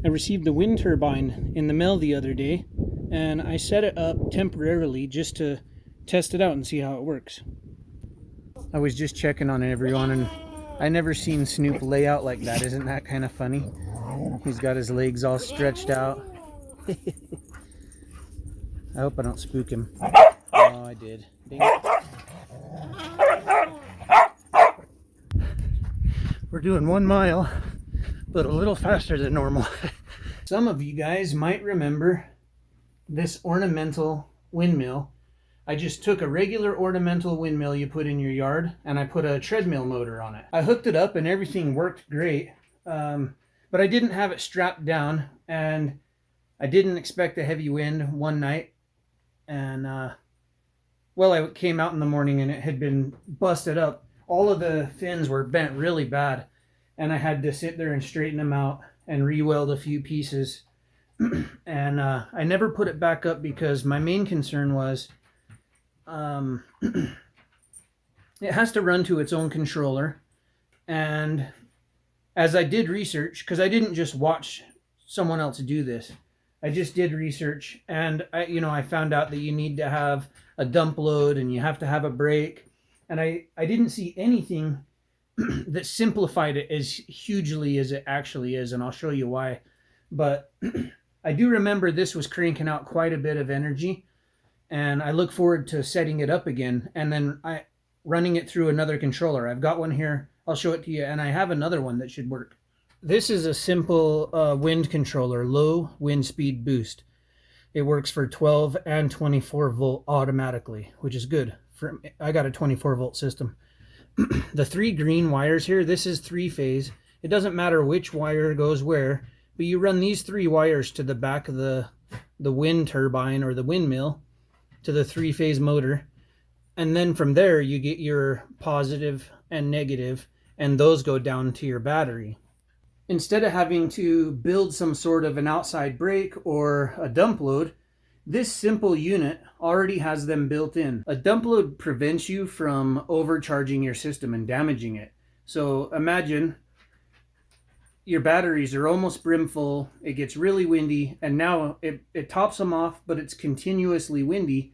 I received the wind turbine in the mail the other day, and I set it up temporarily just to test it out and see how it works. I was just checking on everyone, and I never seen Snoop lay out like that. Isn't that kind of funny? He's got his legs all stretched out. I hope I don't spook him. Oh, I did. Dang it. We're doing 1 mile, but a little faster than normal. Some of you guys might remember this ornamental windmill. I just took a regular ornamental windmill you put in your yard, and I put a treadmill motor on it. I hooked it up and everything worked great, but I didn't have it strapped down, and I didn't expect a heavy wind one night. And well, I came out in the morning and it had been busted up. All of the fins were bent really bad, and I had to sit there and straighten them out and re-weld a few pieces. And I never put it back up because my main concern was it has to run to its own controller. And as I did research, because I didn't just watch someone else do this, I just did research, and I found out that you need to have a dump load and you have to have a brake. And I didn't see anything that simplified it as hugely as it actually is, and I'll show you why. But I do remember this was cranking out quite a bit of energy, and I look forward to setting it up again and then running it through another controller. I've got one here. I'll show it to you, and I have another one that should work. This is a simple wind controller, low wind speed boost. It works for 12 and 24 volt automatically, which is good. I got a 24 volt system. The 3 green wires here, this is 3-phase. It doesn't matter which wire goes where, but you run these 3 wires to the back of the wind turbine or the windmill to the 3-phase motor. And then from there you get your positive and negative, and those go down to your battery. Instead of having to build some sort of an outside brake or a dump load, this simple unit already has them built in. A dump load prevents you from overcharging your system and damaging it. So imagine your batteries are almost brim full, it gets really windy, and now it tops them off, but it's continuously windy.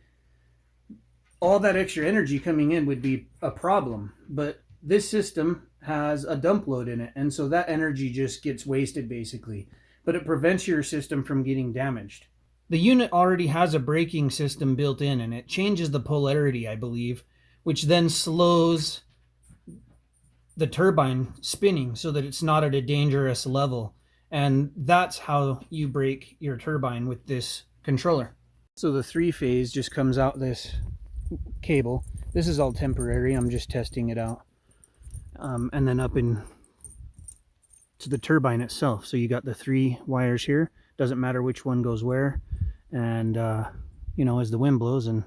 All that extra energy coming in would be a problem, but this system has a dump load in it, and so that energy just gets wasted basically, but it prevents your system from getting damaged. The unit already has a braking system built in, and it changes the polarity, I believe, which then slows the turbine spinning so that it's not at a dangerous level. And that's how you brake your turbine with this controller. So the 3-phase just comes out this cable. This is all temporary, I'm just testing it out. And then up in to the turbine itself. So you got the 3 wires here. Doesn't matter which one goes where. And as the wind blows and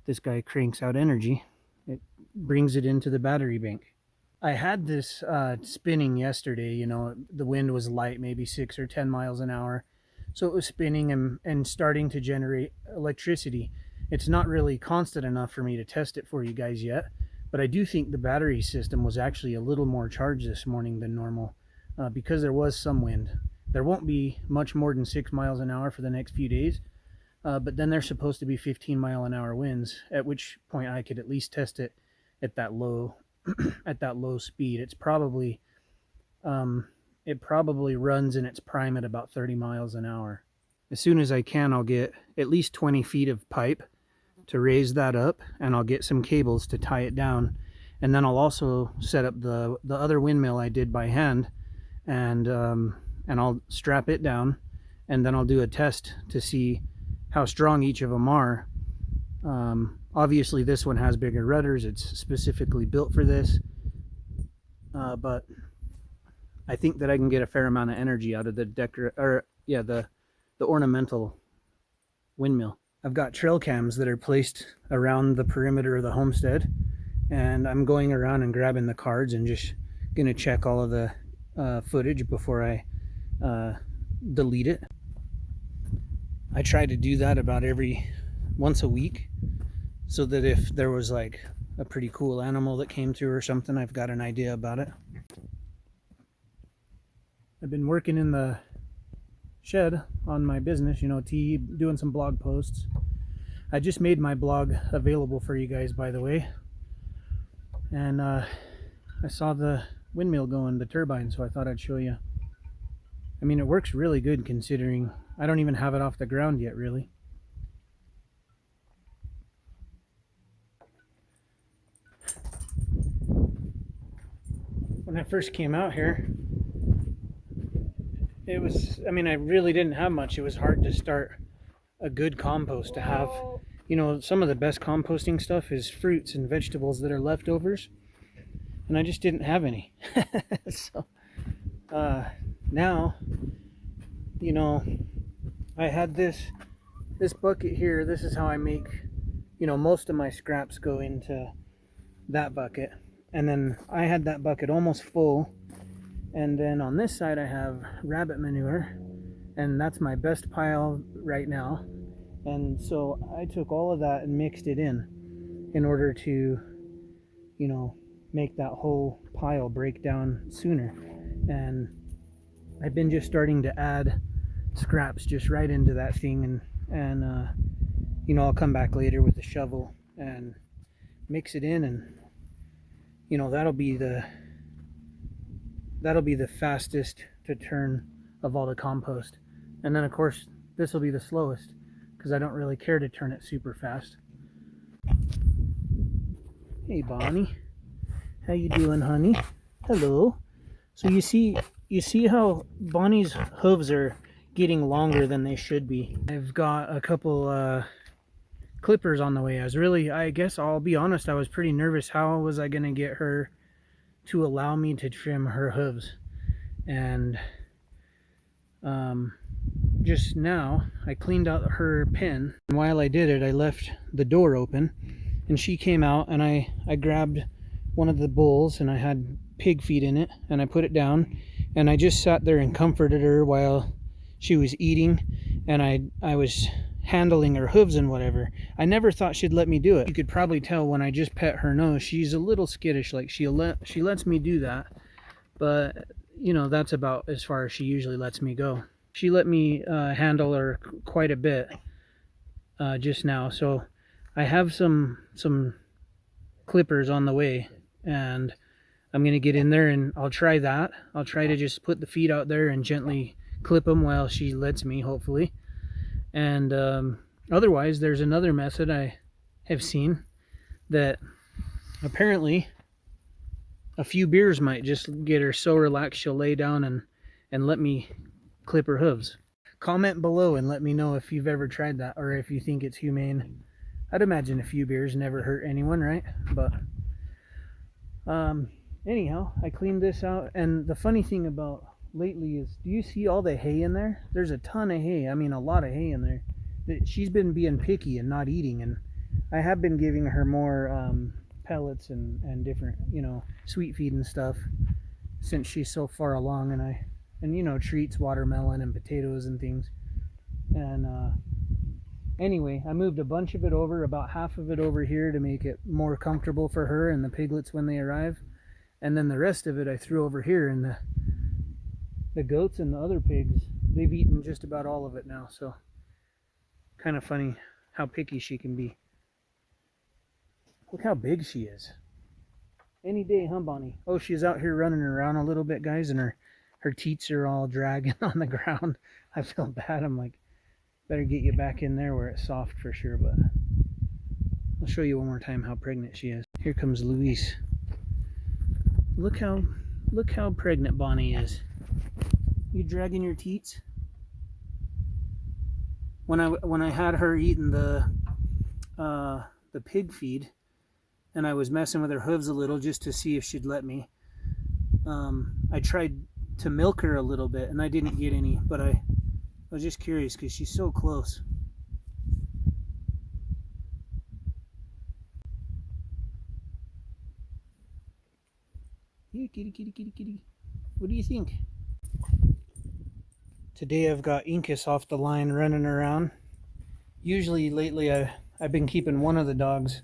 this guy cranks out energy, it brings it into the battery bank. I had this spinning yesterday. The wind was light, maybe 6 or 10 miles an hour, so it was spinning and starting to generate electricity. It's not really constant enough for me to test it for you guys yet, but I do think the battery system was actually a little more charged this morning than normal because there was some wind. There won't be much more than 6 miles an hour for the next few days, but then there's supposed to be 15-mile-an-hour winds, at which point I could at least test it at that low speed. It's probably it probably runs in its prime at about 30 miles an hour. As soon as I can, I'll get at least 20 feet of pipe to raise that up, and I'll get some cables to tie it down, and then I'll also set up the other windmill I did by hand, and I'll strap it down, and then I'll do a test to see how strong each of them are. Obviously this one has bigger rudders, it's specifically built for this, but I think that I can get a fair amount of energy out of the ornamental windmill. I've got trail cams that are placed around the perimeter of the homestead, and I'm going around and grabbing the cards and just gonna check all of the footage before I delete it. I try to do that about once a week, so that if there was like a pretty cool animal that came through or something, I've got an idea about it. I've been working in the shed on my business, you know, doing some blog posts. I just made my blog available for you guys, by the way. And I saw the windmill going, the turbine, so I thought I'd show you. I mean, it works really good considering I don't even have it off the ground yet, really. When I first came out here, it was, I mean, I really didn't have much. It was hard to start a good compost to have. You know, some of the best composting stuff is fruits and vegetables that are leftovers, and I just didn't have any. So now, you know, I had this bucket here. This is how I make, you know, most of my scraps go into that bucket. And then I had that bucket almost full. And then on this side I have rabbit manure, and that's my best pile right now. And so I took all of that and mixed it in order to, you know, make that whole pile break down sooner. And I've been just starting to add scraps just right into that thing, and you know, I'll come back later with a shovel and mix it in, and you know, that'll be the fastest to turn of all the compost. And then of course this will be the slowest because I don't really care to turn it super fast. Hey Bonnie, how you doing, honey? Hello. So you see how Bonnie's hooves are getting longer than they should be. I've got a couple clippers on the way. I guess I'll be honest, I was pretty nervous. How was I gonna get her to allow me to trim her hooves? And just now I cleaned out her pen, and while I did it I left the door open, and she came out, and I grabbed one of the bowls, and I had pig feed in it, and I put it down, and I just sat there and comforted her while she was eating, and I was handling her hooves and whatever. I never thought she'd let me do it. You could probably tell when I just pet her nose, she's a little skittish. Like she lets me do that, but you know, that's about as far as she usually lets me go. She let me handle her quite a bit just now. So I have some clippers on the way, and I'm gonna get in there and I'll try that. I'll try to just put the feet out there and gently clip them while she lets me, hopefully. And otherwise, there's another method I have seen that apparently a few beers might just get her so relaxed she'll lay down and let me clip her hooves. Comment below and let me know if you've ever tried that, or if you think it's humane. I'd imagine a few beers never hurt anyone, right? But anyhow, I cleaned this out, and the funny thing about lately is, do you see all the hay in there? There's a ton of hay. I mean, a lot of hay in there. She's been being picky and not eating, and I have been giving her more pellets and different, you know, sweet feed and stuff since she's so far along, and you know, treats, watermelon and potatoes and things. And anyway, I moved a bunch of it over, about half of it over here, to make it more comfortable for her and the piglets when they arrive, and then the rest of it I threw over here, and the goats and the other pigs, they've eaten just about all of it now. So kind of funny how picky she can be. Look how big she is. Any day, huh, Bonnie? Oh, she's out here running around a little bit, guys, and her teats are all dragging on the ground. I feel bad. I'm like, better get you back in there where it's soft for sure. But I'll show you one more time how pregnant she is. Here comes Luis. Look how pregnant Bonnie is. You dragging your teats? When I had her eating the pig feed, and I was messing with her hooves a little just to see if she'd let me, I tried to milk her a little bit, and I didn't get any, but I was just curious because she's so close. Here, kitty, kitty, kitty, kitty. What do you think? Today I've got Incus off the line running around. Usually lately I've been keeping one of the dogs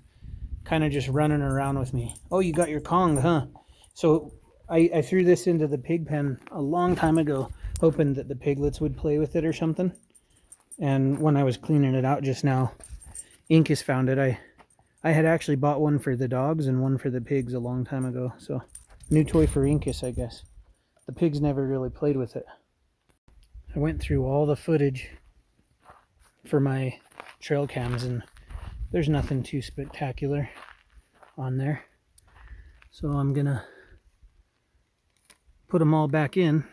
kind of just running around with me. Oh, you got your Kong, huh? So I threw this into the pig pen a long time ago hoping that the piglets would play with it or something. And when I was cleaning it out just now, Incus found it. I had actually bought one for the dogs and one for the pigs a long time ago. So, new toy for Incus, I guess. The pigs never really played with it. I went through all the footage for my trail cams and there's nothing too spectacular on there. So I'm gonna put them all back in.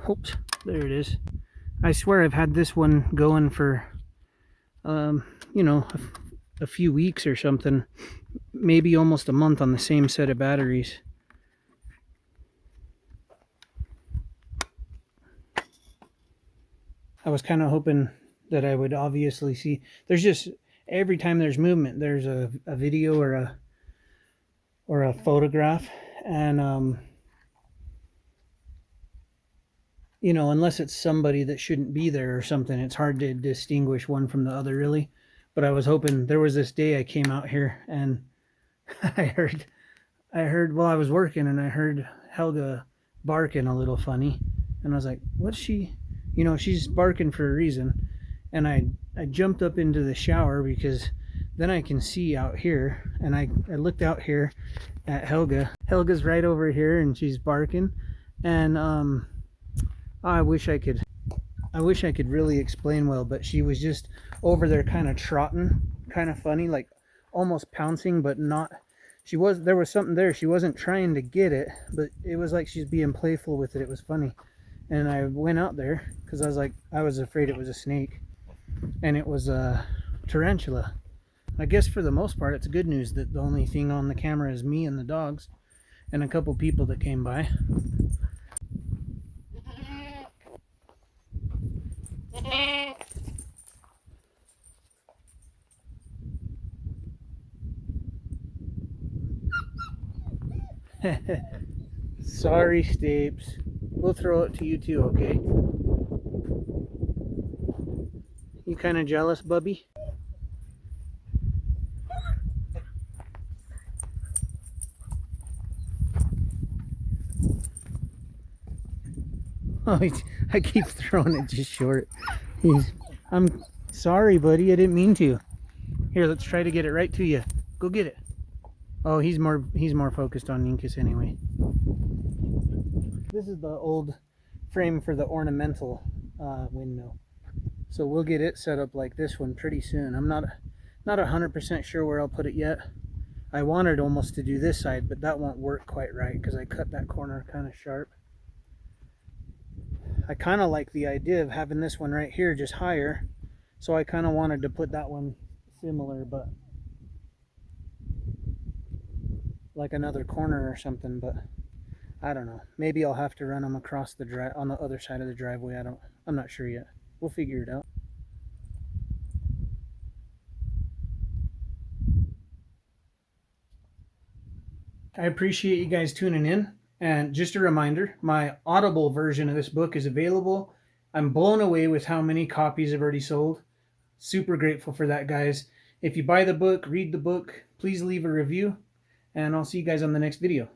Oops, there it is. I swear I've had this one going for, you know, a few weeks or something. Maybe almost a month on the same set of batteries. I was kind of hoping that I would obviously see. There's just, every time there's movement, there's a video or a photograph. And, you know, unless it's somebody that shouldn't be there or something, it's hard to distinguish one from the other, really. But I was hoping, there was this day I came out here and I heard while I was working, and I heard Helga barking a little funny. And I was like, what's she, you know, she's barking for a reason. And I jumped up into the shower because then I can see out here. And I looked out here at Helga. Helga's right over here and she's barking. And I wish I could really explain well, but she was just over there kind of trotting, kind of funny, like almost pouncing, but not. There was something there. She wasn't trying to get it, but it was like she's being playful with it. It was funny. And I went out there because I was afraid it was a snake, and it was a tarantula. I guess for the most part, it's good news that the only thing on the camera is me and the dogs and a couple people that came by. Sorry, Stapes. We'll throw it to you too, okay? You kind of jealous, Bubby? Oh, I keep throwing it just short. I'm sorry, buddy. I didn't mean to. Here, let's try to get it right to you. Go get it. Oh, he's more focused on Incus anyway. This is the old frame for the ornamental windmill. So we'll get it set up like this one pretty soon. I'm not 100% sure where I'll put it yet. I wanted almost to do this side, but that won't work quite right because I cut that corner kind of sharp. I kind of like the idea of having this one right here just higher. So I kind of wanted to put that one similar, but like another corner or something, but I don't know. Maybe I'll have to run them across the drive on the other side of the driveway. I'm not sure yet. We'll figure it out. I appreciate you guys tuning in. And just a reminder, my Audible version of this book is available. I'm blown away with how many copies have already sold. Super grateful for that, guys. If you buy the book, read the book, please leave a review. And I'll see you guys on the next video.